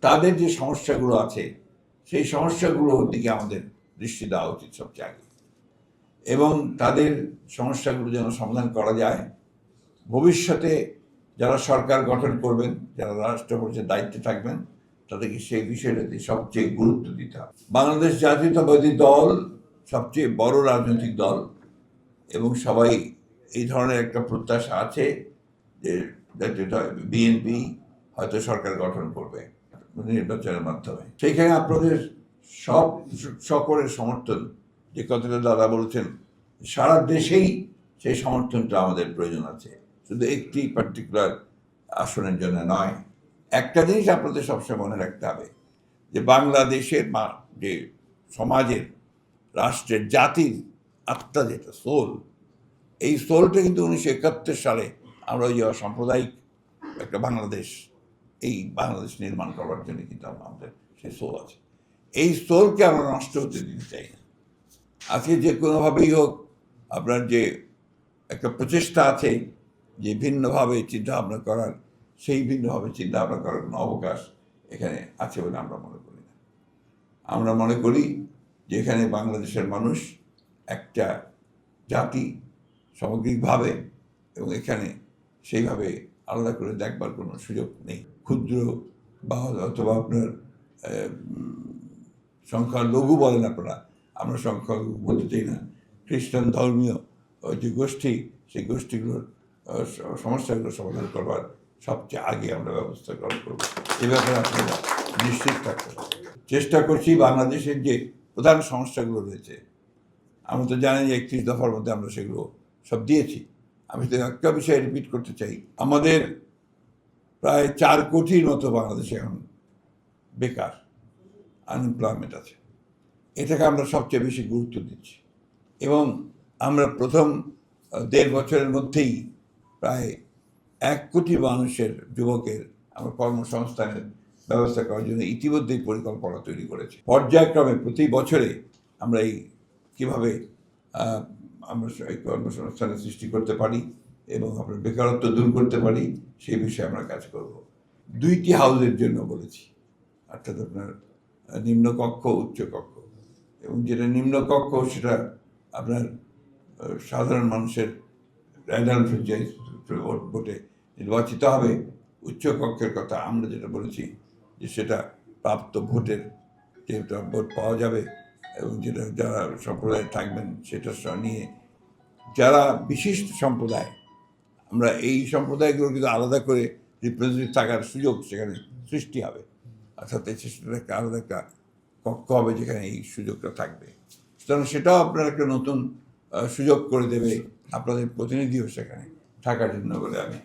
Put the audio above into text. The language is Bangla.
তাদের যে সমস্যাগুলো আছে সেই সমস্যাগুলোর দিকে আমাদের দৃষ্টি দেওয়া উচিত সবচেয়ে আগে, এবং তাদের সমস্যাগুলো যেন সমাধান করা যায়। ভবিষ্যতে যারা সরকার গঠন করবেন, যারা রাষ্ট্র পরিচালনার দায়িত্বে থাকবেন, তাদেরকে সেই বিষয়টাতে সবচেয়ে গুরুত্ব দিতে হবে। বাংলাদেশ জাতীয়তাবাদী দল সবচেয়ে বড় রাজনৈতিক দল, এবং সবাই এই ধরনের একটা প্রত্যাশা আছে যে বিএনপি হয়তো সরকার গঠন করবে নির্বাচনের মাধ্যমে। সেইখানে আপনাদের সব সকলের সমর্থন, যে কথাটা দাদা বলছেন, সারা দেশেই সেই সমর্থনটা আমাদের প্রয়োজন আছে, শুধু একটি পার্টিকুলার আসনের জন্য নয়। একটা জিনিস আপনাদের সবসময় মনে রাখতে হবে, যে বাংলাদেশের যে সমাজের, রাষ্ট্রের, জাতির আত্মা, যেটা সোল, এই সোলটা কিন্তু 1971 সালে আমরা ওই যে সাম্প্রদায়িক একটা বাংলাদেশ, এই বাংলাদেশ নির্মাণ করার জন্য কিন্তু আমাদের সেই সোল আছে। এই সোলকে আমরা নষ্ট হতে দিতে চাই না। আজকে যে কোনোভাবেই হোক আপনার যে একটা প্রচেষ্টা আছে যে ভিন্নভাবে চিন্তাভাবনা করার, সেই ভিন্নভাবে চিন্তাভাবনা করার কোনো অবকাশ এখানে আছে বলে আমরা মনে করি না। আমরা মনে করি যে এখানে বাংলাদেশের মানুষ একটা জাতি সামগ্রিকভাবে, এবং এখানে সেইভাবে আলাদা করে দেখবার কোনো সুযোগ নেই। ক্ষুদ্র বা অথবা আপনার সংখ্যালঘু বলেন আপনারা, আমরা সংখ্যালঘু বলতে চাই না। খ্রিস্টান ধর্মীয় যে গোষ্ঠী, সেই গোষ্ঠীগুলোর সমস্যাগুলো সমাধান করবার সবচেয়ে আগে আমরা ব্যবস্থা গ্রহণ করবো। এ ব্যাপারে আপনারা নিশ্চিত থাকবেন। চেষ্টা করছি বাংলাদেশের যে প্রধান সমস্যাগুলো রয়েছে, আমরা তো জানি যে 31 দফার মধ্যে আমরা সেগুলো সব দিয়েছি। আমি তো একটা বিষয় রিপিট করতে চাই, আমাদের প্রায় 4 কোটির মতো বাংলাদেশে এখন বেকার, আনএমপ্লয়মেন্ট আছে। এটাকে আমরা সবচেয়ে বেশি গুরুত্ব দিচ্ছি, এবং আমরা প্রথম 1.5 বছরের মধ্যেই প্রায় 1 কোটি মানুষের, যুবকের আমরা কর্মসংস্থানের ব্যবস্থা করার জন্য ইতিমধ্যেই পরিকল্পনা তৈরি করেছি। পর্যায়ক্রমে প্রতি বছরে আমরা এই কীভাবে আমরা এই কর্মসংস্থানের সৃষ্টি করতে পারি এবং আপনার বেকারত্ব দূর করতে পারি, সেই বিষয়ে আমরা কাজ করব। 2টি হাউসের জন্য বলেছি, অর্থাৎ আপনার নিম্নকক্ষ, উচ্চকক্ষ, এবং যেটা নিম্নকক্ষ সেটা আপনার সাধারণ মানুষের র্যান্ডাম ভোটে নির্বাচিত হবে। উচ্চকক্ষের কথা আমরা যেটা বলেছি যে সেটা প্রাপ্ত ভোটের, যেটা ভোট পাওয়া যাবে, এবং যেটা যারা সম্প্রদায় থাকবেন সেটা নিয়ে যারা বিশিষ্ট সম্প্রদায়, আমরা এই সম্প্রদায়গুলো কিন্তু আলাদা করে রিপ্রেজেন্টেটিভ থাকার সুযোগ সেখানে সৃষ্টি হবে। অর্থাৎ সেটা একটা আলাদা একটা কক্ষ হবে যেখানে এই সুযোগটা থাকবে। সুতরাং সেটাও আপনার একটা নতুন সুযোগ করে দেবে আপনাদের প্রতিনিধিও সেখানে থাকার জন্য বলে আমি